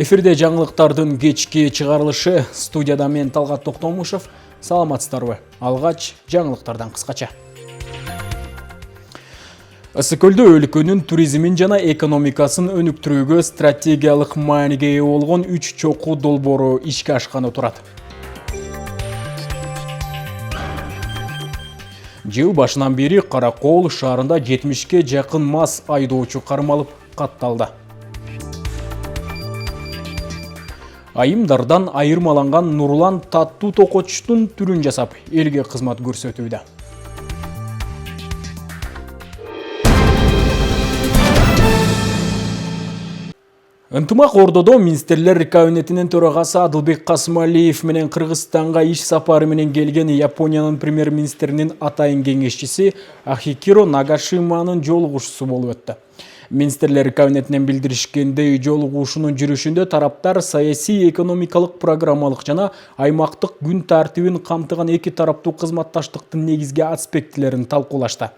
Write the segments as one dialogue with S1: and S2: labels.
S1: Эфирде жаңылыктардын кечки чыгарылышы, студияда мен Талгат Токтомушев. Саламатсыздарбы? Алгач жаңылыктардан кыскача. Ысыкөлдө өлкөнүн туризмин жана экономикасын өнүктүрүүгө стратегиялык мааниге ээ болгон 3 чокуу долбоору ишке ашканы турат. Жыл башынан бери Каракол шаарында 70-ке жакын мас айдоочу кармалып катталды. Айымдардан айырмаланган Нурлан таттуу токочтун түрүн жасап, элге кызмат көрсөтүүдө. Ынтымак Ордодо министрлер кабинетинин төрагасы Адылбек Касымалиев менен Кыргызстанга иш сапары менен келген Япониянын премьер-министринин атайын кеңешчиси Ахикиро Нагашиманын жолугушуусу болуп өттү. Министрлер кабинетинен билдиришкендей, жолугушуунун жүрүшүндө тараптар саясий, экономикалык, программалык жана аймактык күн тартибин камтыган эки тараптуу кызматташтыктын негизги аспектилерин талкуулашты.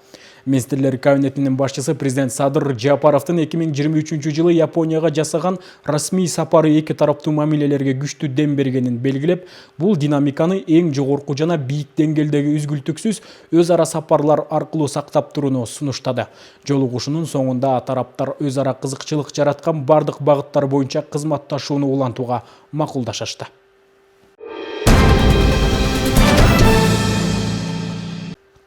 S1: Министрлер кабинетинин башчысы президент Садыр Жапаровдун 2023 жылы Японияга жасаган расмий сапары эки тараптуу мамилелерге күчтүү дем бергенин белгилеп, бул динамиканы эң жогорку жана бийик деңгээлдеги үзгүлтүксүз өз ара сапарлар аркылуу сактап турууну сунуштады. Жолугушуунун соңунда тараптар өз ара кызыкчылык жараткан бардык багыттар боюнча кызматташууну улантууга макулдашышты.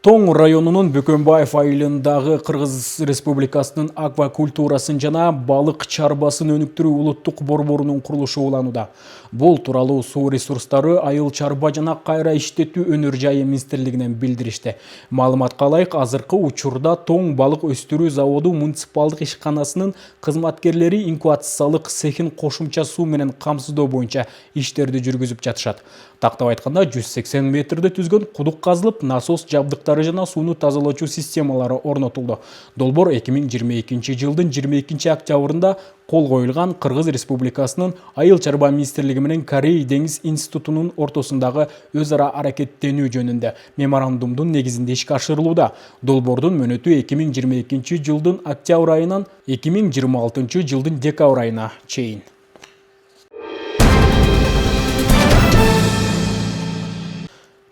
S1: Тоң районунун Бөкөнбаев айылындагы Кыргыз Республикасынын аквакультурасын жана балык чарбасын өнүктүрүү улуттук борборунун курулушу уланууда. Бул тууралуу суу ресурстары, айыл чарба жана кайра иштетүү өнөр жайы министрлигинен билдиришти. Маалыматка ылайык, азыркы учурда Тоң балык өстүрүү заводу муниципалдык ишканасынын кызматкерлери инкубациялык цехин кошумча суу менен камсыздоо боюнча иштерди жүргүзүп жатышат. Тактап айтканда 180 метрде түзгөн кудук казылып, насос жабдыктары жана сууну тазалоочу системалары орнотулду. Долбоор 2022 жылдын 22 октябрында кол коюлган Кыргыз Республикасынын айыл чарба министрлиги менен Корей деңиз институтунун ортосундагы өз ара аракеттенүү жөнүндө меморандумдун негизинде ишке ашырылууда. Долбоордун мөөнөтү 2022 жылдын октябрь айынан 2026 жылдын декабрь айына чейин.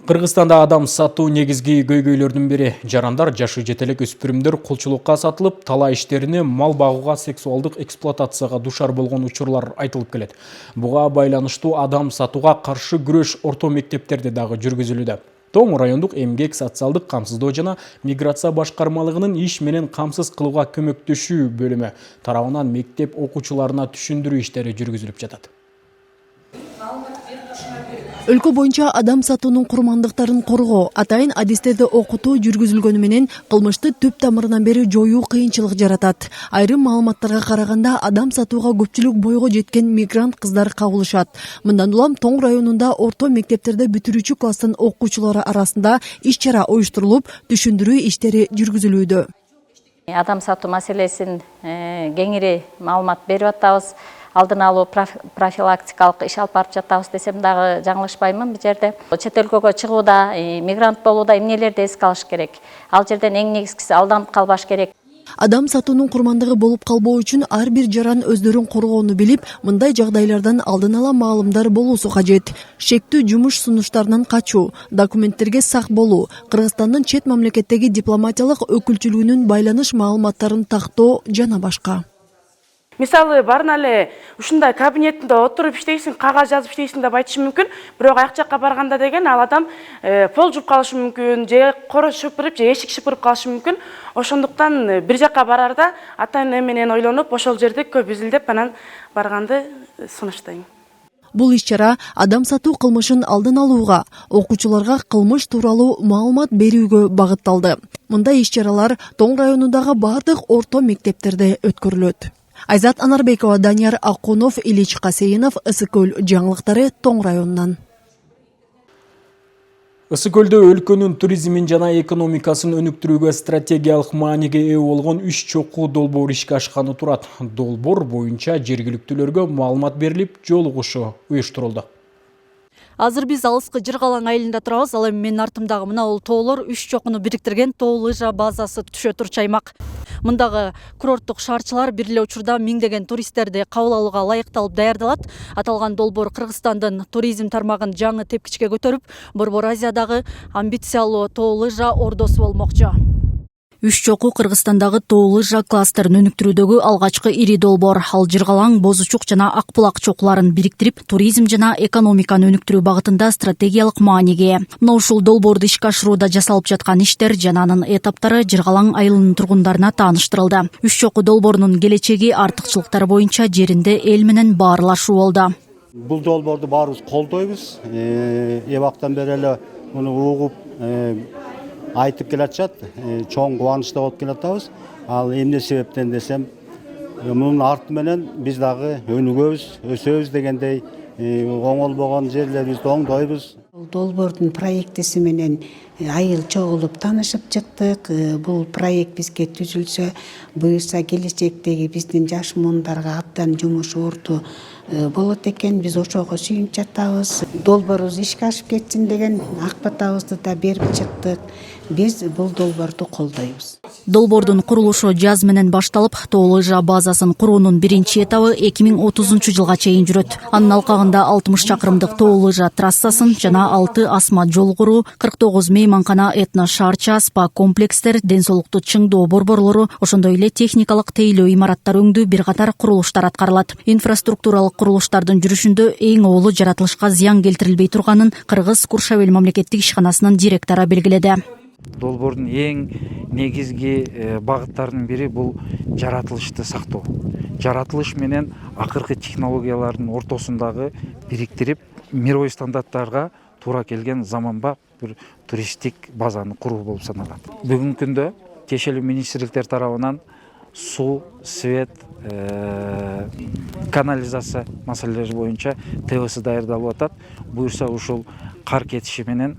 S1: Кыргызстанда адам сатуу негизги көйгөйлөрдүн бири. Жарандар, жашы жетелек өспүрүмдөр кулчулукка сатылып, талаа иштерине мал багууга, сексуалдык эксплуатацияга душар болгон учурлар айтылып келет. Буга байланыштуу адам сатууга каршы күрөш орто мектептерде дагы жүргүзүлүүдө. Тоң райондук эмгек, социалдык камсыздоо жана миграция башкармалыгынын иш менен камсыз кылууга көмөктөшүү бөлүмү тарабынан мектеп окуучуларына түшүндүрүү иштери жүргүзүлүп жатат.
S2: Өлкө боюнча адам сатуунун курмандыктарын коргоо, атайын адистерди окутуу жүргүзүлгөнү менен кылмышты түп тамырынан бери жоюу кыйынчылык жаратат. Айрым маалыматтарга караганда, адам сатууга көпчүлүк бойго жеткен мигрант кыздар кабылышат. Мындан улам Тоң районунда орто мектептерде бүтүрүүчү класстын окуучулары арасында иш-чара уюштурулуп, түшүндүрүү иштери жүргүзүлүүдө.
S3: Адам сатуу маселесин кеңири маалымат берип атабыз. Алдын алуу профилактикалык иш алып барып жатабыз десем дагы жаңылышпаймын. Бул жерде чет өлкөгө чыгууда, мигрант болууда эмнелерди эске алыш керек. Ал жерден эң негизгиси алданып калбаш керек.
S2: Адам сатуунун курмандыгы болуп калбоо үчүн ар бир жаран өздөрүн коргоону билип, мындай жагдайлардан алдын ала маалымдар болуусу кажет. Шектүү жумуш сунуштарынан качуу, документтерге сак болуу, Кыргызстандын чет мамлекеттеги дипломатиялык өкүлчүлүгүнүн байланыш маалыматтарын тактоо жана башка.
S4: Мисалы, барына эле ушундай кабинетинде отуруп иштейсиң, кагаз жазып иштейсиң деп айтышы мүмкүн. Бирок ак жакка барганда деген ал адам пол жууп калышы мүмкүн, же коро шыпырып, же эшик шыпырып калышы мүмкүн. Ошондуктан бир жакка барарда ата-эне менен ойлонуп, ошол жерди көп изилдеп, анан барганды сунуштайм.
S2: Бул иш-чара адам сатуу кылмышын алдын алууга, окуучуларга кылмыш тууралуу маалымат берүүгө багытталды. Мындай иш-чаралар Тоң районундагы бардык орто мектептерде өткөрүлөт. Айзат Анарбекова, Данияр Акунов, Илич Касейинов, Ысыкөл жаңылыктары, Тоң районунан.
S1: Ысыкөлдө өлкөнүн туризмин жана экономикасын өнүктүрүүгө стратегиялык мааниге ээ болгон 3 чокуу долбоор ишке ашканы турат. Долбоор боюнча жергиликтүүлөргө маалымат берилип, жолугушуу уюштурулду.
S5: Азыр биз алыскы Жыргалаң айылында турабыз. Ал эми менин артымдагы мына бул тоолор 3 чокуну бириктирген тоо лыжа базасы түшө турчу аймак. Мындагы курорттук шаарчылар бир эле учурда миңдеген туристтерди кабыл алууга ылайыкталып даярдалат. Аталган долбоор Кыргызстандын туризм тармагын жаңы тепкичке көтөрүп, Борбор Азиядагы амбициялуу тоо лыжа ордосу болмокчу. Үч чокуу Кыргызстандагы тоо лыжа кластерин өнүктүрүүдөгү алгачкы ири долбоор. Ал Жыргалаң, Бозучук жана Акбулак чокуларын бириктирип, туризм жана экономиканы өнүктүрүү багытында стратегиялык мааниге. Мына ушул долбоорду ишке ашырууда жасалып жаткан иштер жана анын этаптары Жыргалаң айылынын тургундарына тааныштырылды. Үч чокуу долбоорунун келечеги, артыкчылыктары боюнча жеринде эл менен баарлашуу болду.
S6: Бул долбоорду баарыбыз колдойбуз. Эбактан бери эле муну угуп айтып келатышат, чоң кубанычта болуп келатабыз. Ал эмне себептен десем, мунун арты менен биз дагы өнүгөбүз, өсөбүз дегендей оңолбогон жерлерибизди оңдойбуз.
S7: Долбоордун проектиси менен айыл чогулуп таанышып чыктык. Бул проект бизге түзүлсө, буюрса келечектеги биздин жаш муундарга абдан жумуш орду болот экен. Биз ошого сүйүнүп жатабыз. Долбоорубуз ишке ашып кетсин деген ак батабызды да берип чыктык. Биз бул долбоорду колдойбуз.
S5: Долбоордун курулушу жаз менен башталып, тоо лыжа базасын куруунун биринчи этабы 2030-жылга чейин жүрөт. Анын алкагында 60 чакырымдык тоо лыжа трассасын жана 6 асма жол куруу, 49 мейманкана, этно шаарча, спа комплекстер, ден соолукту чыңдоо борборлору, ошондой эле техникалык тейлөө имараттар өңдүү бир катар курулуштар аткарылат. Инфраструктуралык курулуштардын жүрүшүндө эң олуу жаратылышка зыян келтирилбей турганын Кыргыз Куршавел мамлекеттик ишканасынын директору белгиледи.
S8: Долбоордун эң негизги багыттарынын бири бул жаратылышты сактоо. Жаратылыш менен акыркы технологиялардын ортосундагы бириктирип, мировой стандарттарга туура келген заманбап бир туристтик базаны куруу болуп саналат. Бүгүнкү күндө тиешелүү министрликтер тарабынан суу, свет, канализация маселелери боюнча ТВС даярдалып атат. Буюрса ушул кар кетиши менен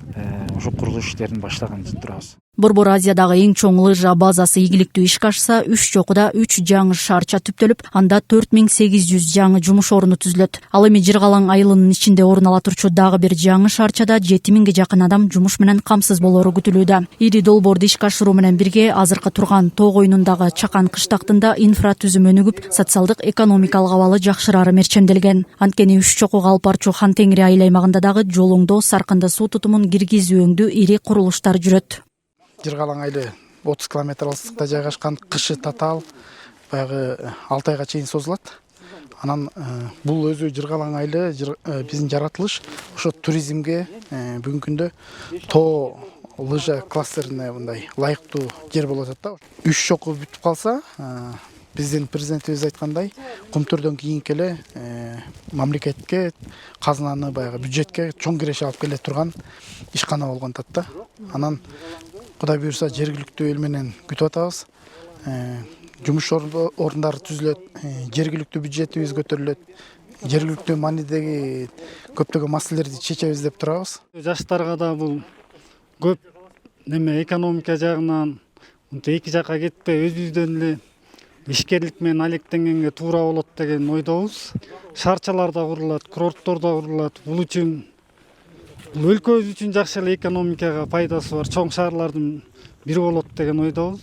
S8: ошо курулуш иштерин баштаган турабыз.
S5: Борбор Азиядагы эң чоң лыжа базасы ийгиликтүү ишке ашса, 3 чокуда 3 жаңы шаарча түптөлүп, анда 4800 жаңы жумуш орну түзүлөт. Ал эми Жыргалаң айылынын ичинде орун ала турчу дагы бир жаңы шаарчада 7000ге жакын адам жумуш менен камсыз болору күтүлүүдө. Ири долбоорду ишке ашыруу менен бирге азыркы турган тоо койнундагы чакан кыштактында инфра түзүм өнүгүп, социалдык экономикалык абалы жакшырары мерчемделген. Анткени 3 чокуга алып барчу Хан Теңири айыл аймагында дагы жол оңдоо, саркынды суу тутумун киргизүү өңдүү ири курулуштар жүрөт.
S9: Жыргалаң айылы 30 километр алыстыкта жайгашкан, кышы татаал, баягы 6 айга чейин созулат. Анан бул өзү Жыргалаң айылы биздин жаратылыш ошо туризмге бүгүнкү күндө тоо лыжа кластерине мындай ылайыктуу жер болуп атат да. 3 чокуу бүтүп калса, биздин президентибиз айткандай, кумтурдон кийинки эле мамлекетке, казынаны баягы бюджетке чоң киреше алып келе турган ишкана болгон атат да. Анан Кудай буюрса жергиликтүү эл менен күтүп атабыз. Жумуш орундары түзүлөт, жергиликтүү бюджетибиз көтөрүлөт. Жергиликтүү маанидеги көптөгөн маселелерди чечебиз деп турабыз.
S10: Жаштарга да бул көп экономика жагынан эки жакка кетпей өзүбүздөн эле ишкерлик менен алектенгенге туура болот деген ойдобуз. Шаарчалар да курулат, курорттор да курулат. Бул үчүн өлкөбүз үчүн жакшы эле экономикага пайдасы бар чоң шаарлардын бири болот деген ойдобуз.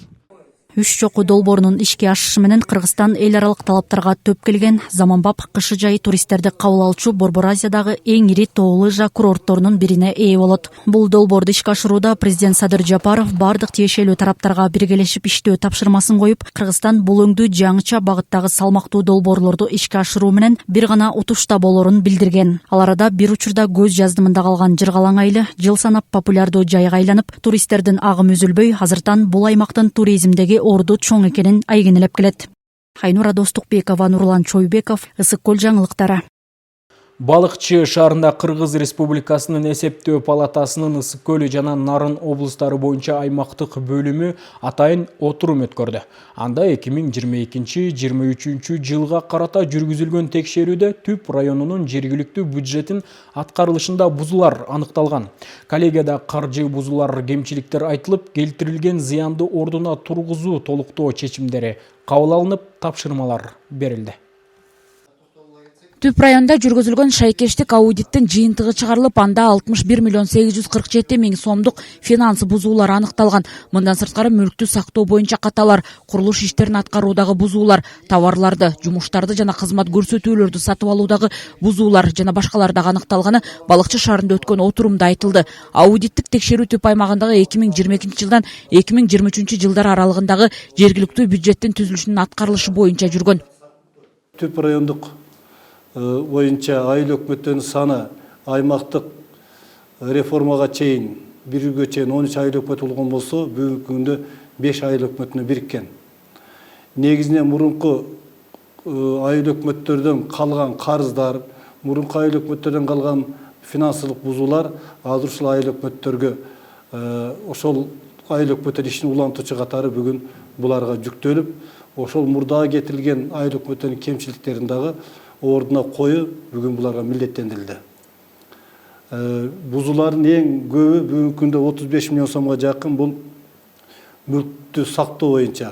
S5: 3 чокуу долбоорунун ишке ашышы менен Кыргызстан эл аралык талаптарга төп келген заманбап кышы жай туристтерди кабыл алчу Борбор Азиядагы эң ири тоо лыжа курортторунун бирине ээ болот. Бул долбоорду ишке ашырууда президент Садыр Жапаров бардык тиешелүү тараптарга биргелешип иштөө тапшырмасын коюп, Кыргызстан бул өңдүү жаңыча багыттагы салмактуу долбоорлорду ишке ашыруу менен бир гана утушта болорун билдирген. Ал арада бир учурда көз жаздымында калган Жыргалаң айылы жыл санап популярдуу жайга айланып, туристтердин агымы үзүлбөй, азыртан бул аймактын туризмдеги орду чоң экенин айгинелеп келет. Айнура Достукбекова, Нурлан Чойбеков, Ысык Көл жаңылыктары.
S1: Балыкчы шаарында Кыргыз Республикасынын эсептөө палатасынын Ысык Көл жана Нарын облустары боюнча аймактык бөлүмү атайын отурум өткөрдү. Анда 2022-2023 жылга карата жүргүзүлгөн текшерүүдө Түп районунун жергиликтүү бюджетин аткарылышында бузулар аныкталган. Коллегияда каржы бузулар, кемчиликтер айтылып, келтирилген зыянды ордуна тургузуу толуктоо чечимдери кабыл алынып, тапшырмалар берилди.
S5: Түп районда жүргүзүлгөн шайкештик аудиттин жыйынтыгы чыгарылып, анда 61 миллион 847 миң сомдук финанс бузуулар аныкталган. Мындан сырткары мүлктү сактоо боюнча каталар, курулуш иштерин аткаруудагы бузуулар, товарларды, жумуштарды жана кызмат көрсөтүүлөрдү сатып алуудагы бузуулар жана башкалар дагы аныкталганы Балыкчы шаарында өткөн отурумда айтылды. Аудиттик текшерүү Түп аймагындагы 2022 жылдан 2023 жылдар аралыгындагы жергиликтүү бюджеттин түзүлүшүнүн аткарылышы боюнча жүргөн.
S11: Түп райондук боюнча айыл өкмөттөрүнүн саны аймактык реформага чейин бирүүгө чейин 13 айыл өкмөт болгон болсо, бүгүнкү күндө 5 айыл өкмөтүнө бириккен. Негизинен мурунку айыл өкмөттөрдөн калган карыздар, мурунку айыл өкмөттөрдөн калган финансылык бузуулар азыр ушул айыл өкмөттөргө ошол айыл өкмөттөр ишин улантуучу катары бүгүн буларга жүктөлүп, ошол мурдагы кетирилген айыл өкмөттөрдүн кемчиликтерин дагы ордуна коюу бүгүн буларга милдеттендирилди. Бузуулардын эң көбү бүгүнкү күндө 35 миллион сомго жакын бул мүлктү сактоо боюнча.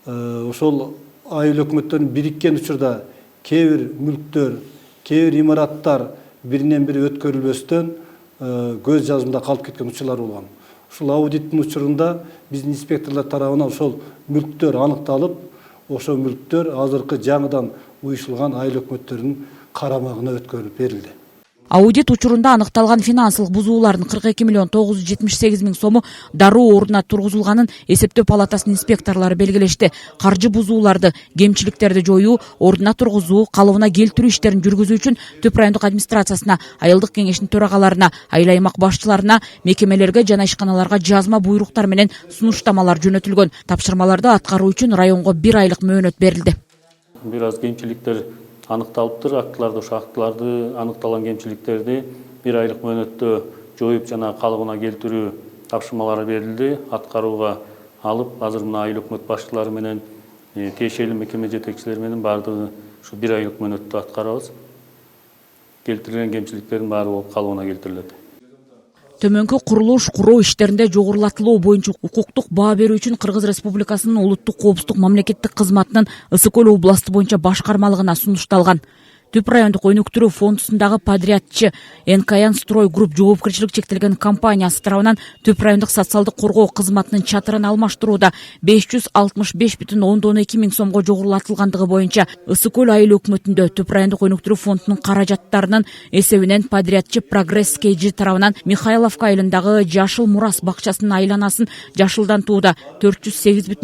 S11: Ошол айыл өкмөттөрүн бириккен учурда кээ бир мүлктөр, кээ бир имараттар биринен бири өткөрүлбөстөн көз жазымда калып кеткен учурлар болгон. Ушул аудиттин учурунда биздин инспекторлор тарабынан ошол мүлктөр аныкталып, ошол мүлктөр азыркы жаңыдан уюшулган айыл өкмөттөрүнүн карамагына өткөрүлүп берилди.
S5: Аудит учурунда аныкталган финансылык бузуулардын 42 миллион 978 миң сому дароо ордуна тургузулганын эсептөө палатасынын инспекторлору белгилешти. Каржы бузууларды, кемчиликтерди жоюу, ордуна тургузуу, калыбына келтирүү иштерин жүргүзүү үчүн Түп райондук администрациясына, айылдык кеңештин төрагаларына, айыл аймак башчыларына, мекемелерге жана ишканаларга жазма буйруктар менен сунуштамалар жөнөтүлгөн. Тапшырмаларды аткаруу үчүн районго 1 айлык мөөнөт берилди.
S12: Бир аз кемчиликтер аныкталыптыр. Актыларды, ошо актыларды, аныкталган кемчиликтерди 1 айлык мөөнөттө жоюп жана калыбына келтирүү тапшырмалары берилди. Аткарууга алып, азыр мына айыл өкмөт башчылары менен тиешелүү мекеме жетекчилери менен баардыгы ушу 1 айлык мөөнөттө аткарабыз. Келтирилген кемчиликтердин баары калыбына келтирилет.
S5: Төмөнкү курулуш, куроо иштеринде жогорулатылуу боюнча укуктук баа берүү үчүн Кыргыз Республикасынын улуттук коопсуздук мамлекеттик кызматынын Ысык-Көл областы боюнча башкармалыгына сунушталган. Түп райондук өнүктүрүү фондусундагы подрядчы НКЯн Строй групп жоопкерчилиги чектелген компаниясы тарабынан Түп райондук социалдык коргоо кызматынын чатырын алмаштырууда 565,2 миң сомго жогорулатылгандыгы боюнча Ысык-Көл айыл өкмөтүндө Түп райондук өнүктүрүү фондунун каражаттарынын эсебинен подрядчы Прогресс KG тарабынан Михайловка айылындагы Жашыл Мурас бакчасынын айланасын жашылдантууда 408,6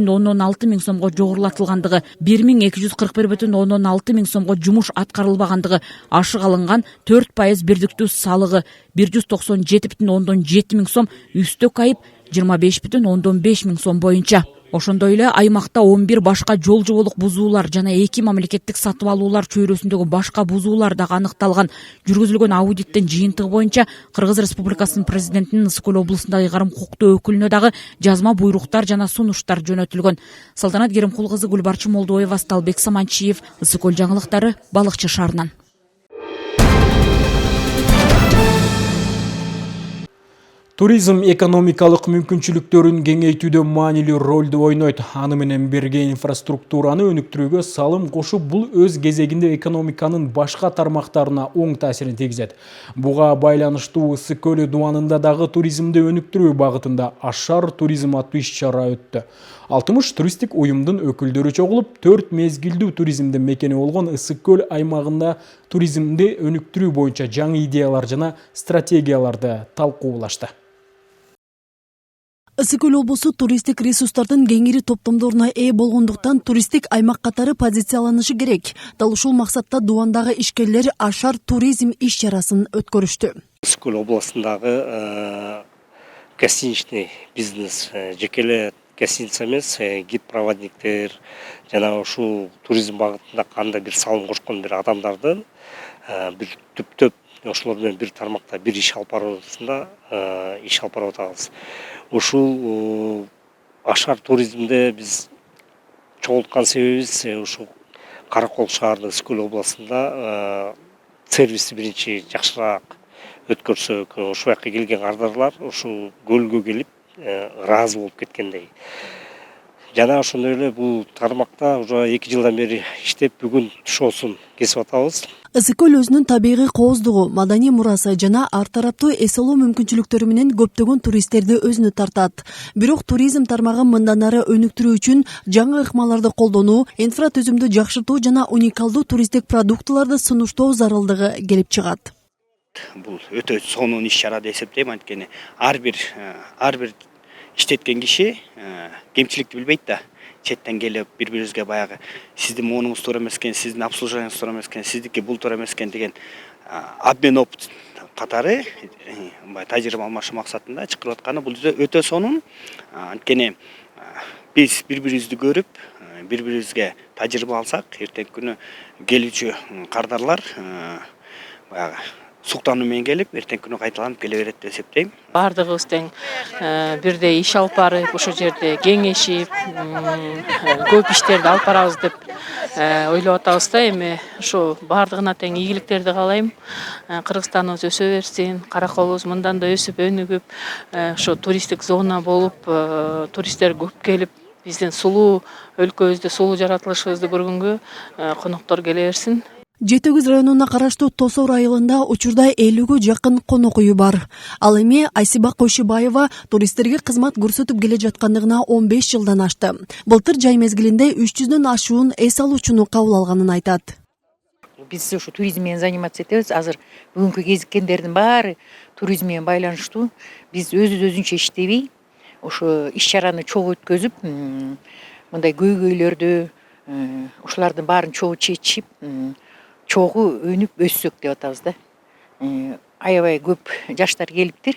S5: миң сомго жогорулатылгандыгы, 1241,6 миң сомго жумуш аткарылган ашык алынган 4% бирдиктүү салыгы 197,7 миң сом, үстөк айып 25,5 миң сом боюнча. Ошондой эле аймакта 11 башка жол жоболук бузуулар жана 2 мамлекеттик сатып алуулар чөйрөсүндөгү башка бузуулар дагы аныкталган. Жүргүзүлгөн аудиттин жыйынтыгы боюнча Кыргыз Республикасынын президентинин Ысык-Көл облусундагы ыйгарым укуктуу өкүлүнө дагы жазма буйруктар жана сунуштар жөнөтүлгөн. Салтанат Керимкул кызы, Гүлбарчы Молдоева, Сталбек Саманчиев, Ысык-Көл жаңылыктары, Балыкчы шаарынан.
S1: Туризм экономикалык мүмкүнчүлүктөрүн кеңейтүүдө маанилүү ролду ойнойт. Аны менен бирге инфраструктураны өнүктүрүүгө салым кошуп, бул өз кезегинде экономиканын башка тармактарына оң таасирин тийгизет. Буга байланыштуу Ысык-Көл дубанында дагы туризмди өнүктүрүү багытында Ашар туризм аттуу иш-чара өттү. 60 туристик уюмдун өкүлдөрү чогулуп, 4 мезгилдүү туризмдин мекени болгон Ысык-Көл аймагында туризмди өнүктүрүү боюнча жаңы идеялар жана стратегияларды талкуулашты.
S2: Ысык-Көл облусу туристик ресурстардын кеңири топтомдоруна ээ болгондуктан туристик аймак катары позицияланышы керек. Дал ушул максатта дубандагы ишкерлер Ашар туризм иш-чарасын өткөрүштү.
S13: Ысык-Көл областындагы гостиничный бизнес, жекеле гостиница эмес, гид-проводниктер жана ушул туризм багытында кандай бир салым кошкон бир адамдардын бир түптөп ошолор менен бир тармакта бир иш алып баруусунда иш алып барып атабыз. Ушул Ашар туризмде биз чогулткан себебибиз ушул Каракол шаарынын Ысык-Көл областында сервисти биринчи жакшыраак өткөрсөк, ушул жакка келген кардарлар ушул көлгө келип ыраазы болуп кеткендей. жана ошондой эле бул тармакта уже 2 жылдан бери иштеп бүгүн туш оосун кесип атабыз.
S2: Ысыкөл өзүнүн табигый кооздугу, маданий мурасы жана ар тараптуу эс алуу мүмкүнчүлүктөрү менен көптөгөн туристтерди өзүнө тартат. Бирок туризм тармагын мындан ары өнүктүрүү үчүн жаңы ыкмаларды колдонуу, инфратүзүмдү жакшыртуу жана уникалдуу туристтик продуктыларды сунуштоо зарылдыгы келип чыгат.
S14: Бул өтө сонун иш чара деп эсептейм, анткени ар бир иштеткен киши кемчиликти билбейт да. Четтен келип бири-бирибизге баягы сиздин муунуңуз туура эмес экен, сиздин обслуживаниеңиз туура эмес экен, сиздики бул туура эмес экен деген обмен опыт катары тажрыйба алмашуу максатында чакырып атканы бул өтө сонун. Анткени биз бири-бирибизди көрүп, бири-бирибизге тажрыйба алсак, эртеңки күнү келүүчү кардарлар баягы суктануу менен келип, эртеңки күнү кайталанып келе берет деп эсептейм.
S15: Бардыгыбыз тең бирдей иш алып барып, ошол жерде кеңешип, көп иштерди алып барабыз деп ойлоп атабыз да. Эми ушу бардыгына тең ийгиликтерди каалайм. Кыргызстаныбыз өсө берсин, караколубуз мындан да өсүп, өнүгүп, ошо туристтик зона болуп, туристтер көп келип, биздин сулуу өлкөбүздү, сулуу жаратылышыбызды көргөнгө коноктор келе берсин.
S2: Жети Өгүз районуна караштуу Тосор айылында учурда 50ге жакын конок үйү бар. Ал эми Айсиба Койшубаева туристтерге кызмат көрсөтүп келе жаткандыгына 15 жылдан ашты. Былтыр жай мезгилинде 300дөн ашуун эс алуучуну кабыл алганын айтат.
S16: Биз ушу туризм менен заниматься этебиз. Азыр бүгүнкү кезиккендердин баары туризм менен байланыштуу. Биз өзүнчө иштебей, ошо иш-чараны чогуу өткөзүп, мындай көйгөйлөрдү, ушулардын баарын чогуу чечип, чогуу өнүп өссөк деп атабыз да. Аябай көп жаштар келиптир.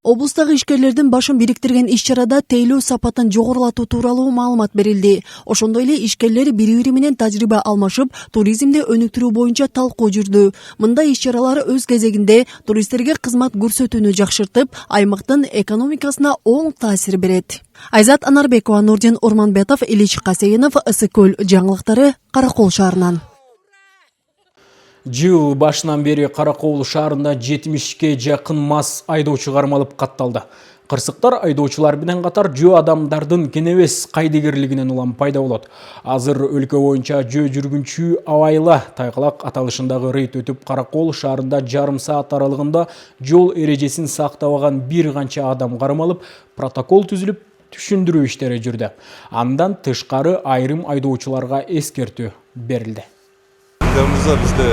S2: Облустагы ишкерлердин башын бириктирген иш-чарада тейлөө сапатын жогорулатуу тууралуу маалымат берилди. Ошондой эле ишкерлер бири-бири менен тажрыйба алмашып, туризмди өнүктүрүү боюнча талкуу жүрдү. Мындай иш-чаралар өз кезегинде туристтерге кызмат көрсөтүүнү жакшыртып, аймактын экономикасына оң таасир берет. Айзат Анарбекова, Нурдин Урманбетов, Илич Касейинов, Ысыкөл жаңылыктары, Каракол шаарынан.
S1: Жыл башынан бери Каракол шаарында 70ке жакын мас айдоочу кармалып катталды. Кырсыктар айдоочулар менен катар жөө адамдардын кенебес кайдыгерлигинен улам пайда болот. Азыр өлкө боюнча жөө жүргүнчү абайла тайгалак аталышындагы рейд өтүп, Каракол шаарында жарым саат аралыгында жол эрежесин сактабаган бир канча адам кармалып, протокол түзүлүп, түшүндүрүү иштери жүрдү. Андан тышкары айрым айдоочуларга эскертүү берилди.
S17: Бизде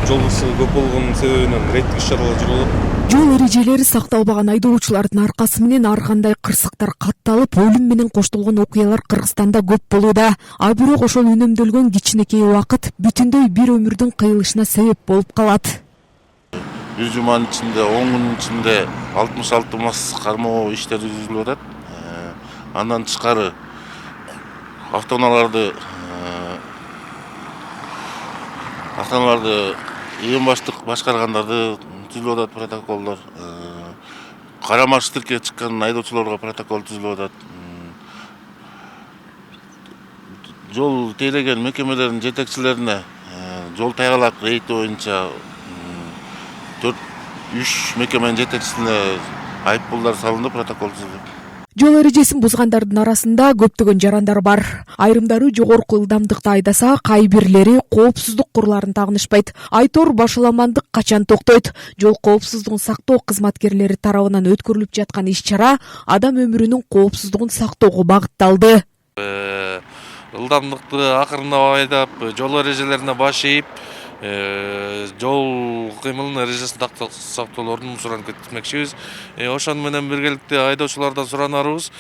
S17: жол кырсыгы көп болгон себебинен рейдтик иш-чаралар жүрүп атат.
S18: Жол эрежелери сакталбаган айдоочулардын аркасы менен ар кандай кырсыктар катталып, өлүм менен коштолгон окуялар Кыргызстанда көп болууда. А бирок ошол үнөмдөлгөн кичинекей убакыт бүтүндөй бир өмүрдүн кыйылышына себеп болуп калат.
S17: Бир жуманын ичинде, 10 күнүн ичинде 66 мас кармоо иштери жүрүлүп атат. Андан тышкары автоунааларды эң баштык башкаргандарды түзүлүп атат протоколдор. Кара марш тиркеп чыккан айдоочуларга протокол түзүлүп атат. Жол тейлеген мекемелердин жетекчилерине жол тайгалак рейд боюнча 4-3 мекеменин жетекчисине айыппулдар салынды, протокол түзүлдү.
S18: Жол эрежесин бузгандардын арасында көптөгөн жарандар бар. Айрымдары жогорку ылдамдыкта айдаса, кайбирлери коопсуздук курларын тагынышпайт. Айтор башаламандык качан токтойт? Жол коопсуздугун сактоо кызматкерлери тарабынан өткөрүлүп жаткан иш-чара адам өмүрүнүн коопсуздугун сактоого багытталды.
S17: Ылдамдыкты акырындап айдап, жол эрежелерине баш ийип, жол кыймылынын эрежесин сактоолорун суранып кетмекчибиз. Ошону менен биргеликте айдоочулардан суранарыбыз,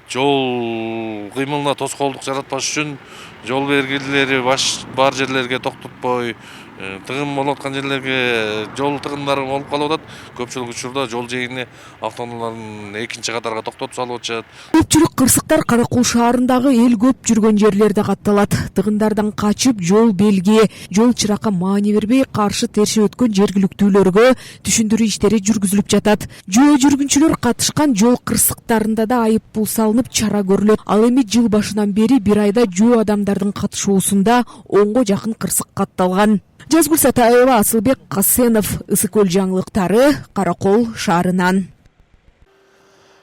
S17: жол кыймылына тоскоолдук жаратпаш үчүн жол белгилери бар жерлерге токтотпой, тыгын болуп аткан жерлерге жол тыгындары болуп калып атат. Көпчүлүк учурда жол жээгине автоунаалардын экинчи катарга токтотуп салып атышат.
S18: Көпчүлүк кырсыктар Каракол шаарындагы эл көп жүргөн жерлерде катталат. Тыгындардан качып, жол белги, жол чыракка маани бербей, каршы терши өткөн жергиликтүүлөргө түшүндүрүү иштери жүргүзүлүп жатат. Жөө жүргүнчүлөр катышкан жол кырсыктарында да айыппул салынып, чара көрүлөт. Ал эми жыл башынан бери бир айда жөө адамдардын катышуусунда 10га жакын кырсык катталган. Жазгүл Сатаева, Асылбек Касенов, Ысыкөл жаңылыктары, Каракол шаарынан.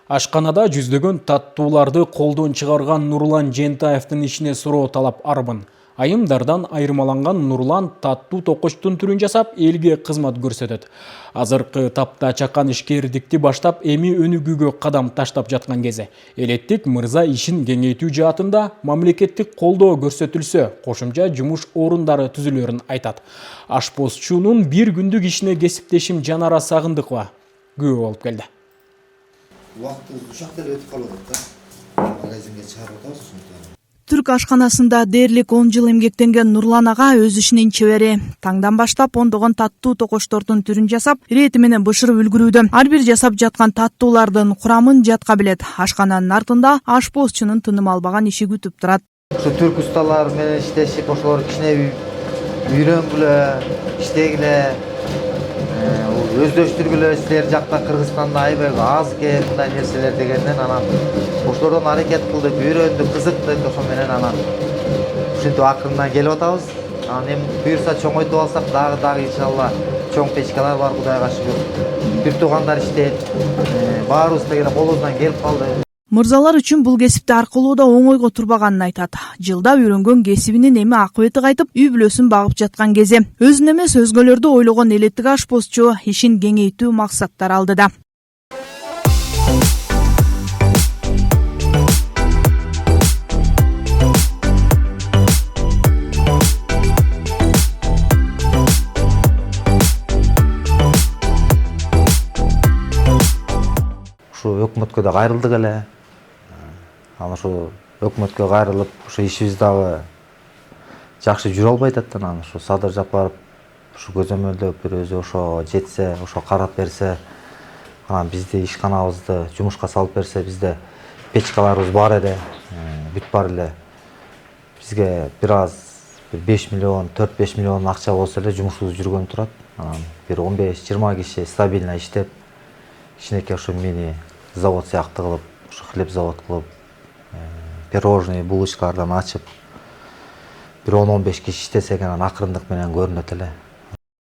S1: Ашканада жүздөгөн таттууларды колдон чыгарган Нурлан Жентаевдин ишине суроо талап арбын. Айымдардан айырмаланган Нурлан таттуу токочтун түрүн жасап, элге кызмат көрсөтөт. Азыркы тапта чакан ишкердикти баштап, эми өнүгүүгө кадам таштап жаткан кези. Элеттик мырза ишин кеңейтүү жаатында мамлекеттик колдоо көрсөтүлсө, кошумча жумуш орундары түзүлөрүн айтат. Ашпозчунун бир күндүк ишине кесиптешим Жанара Сагындыкова күбө болуп келди.
S2: Түрк ашканасында дээрлик 10 жыл эмгектенген Нурлан ага өз ишинин чебери. Таңдан баштап ондогон таттуу токочтордун түрүн жасап, ирети менен бышырып үлгүрүүдө. Ар бир жасап жаткан таттуулардын курамын жатка билет. Ашкананын артында ашпозчунун тыным албаган иши күтүп турат.
S19: Ушу түрк усталары менен иштешип, ошолор кичине үйрөнгүлө, иштегиле, өздөштүргүлө. Силер жакта Кыргызстанда аябай аз экен мындай нерселер дегенден анан ошолордон аракет кылдык, үйрөндүк, кызыктык, ошол менен анан ушинтип акырындан келип атабыз. Анан эми буюрса чоңойтуп алсак, дагы иншалла чоң печкалар бар, Кудайга шүгүр. Бир туугандар иштейт. Баарыбыз деген колубуздан келип калды.
S2: Мырзалар үчүн бул кесипти аркылууда оңойго турбаганын айтат. Жылда үйрөнгөн кесибинин эми акыбети кайтып, үй бүлөсүн багып жаткан кези. Өзүн эмес, өзгөлөрдү ойлогон элеттик ашпозчу ишин кеңейтүү максаттар алдыда.
S19: Ушу өкмөткө да кайрылдык эле. Анан ушу өкмөткө кайрылып, ушу ишибиз дагы жакшы жүрө албай атат. Анан ушу Садыр Жапаров ушу көзөмөлдөп бир өзү ошо жетсе, ошо карап берсе, анан бизди ишканабызды жумушка салып берсе, бизде печкаларыбыз бар эле, бүт бар эле. Бизге бир аз 5 миллион, 4-5 миллион акча болсо эле жумушубуз жүргөн турат. Анан бир 15-20 киши стабильно иштеп, кичинекей ушу мини завод сыяктуу кылып, ушу хлеб завод кылып, пирожный, булочкалардан ачып, бир 10-15 киши иштесек, анан акырындык менен көрүнөт эле.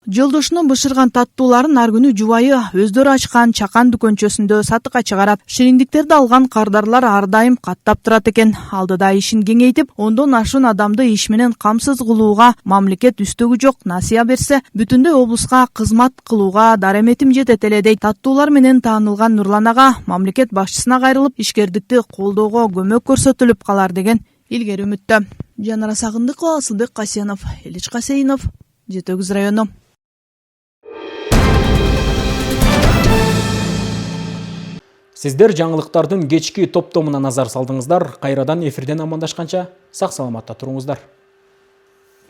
S2: Жолдошунун бышырган таттууларын ар күнү жубайы өздөрү ачкан чакан дүкөнчөсүндө сатыкка чыгарат. Шириндиктерди алган кардарлар ар дайым каттап турат экен. Алдыда ишин кеңейтип, ондон ашуун адамды иш менен камсыз кылууга мамлекет үстөгү жок насыя берсе, бүтүндөй облуска кызмат кылууга дареметим жетет эле дейт. Таттуулар менен таанылган Нурлан ага мамлекет башчысына кайрылып, ишкердикти колдоого көмөк көрсөтүлүп калар деген илгери үмүттө. Жанара Сагындыкова, Асылбек Касенов, Элич Касейнов, Жети Өгүз району.
S1: Сиздер жаңылыктардын кечки топтомуна назар салдыңыздар. Кайрадан эфирден амандашканча сак саламатта туруңуздар.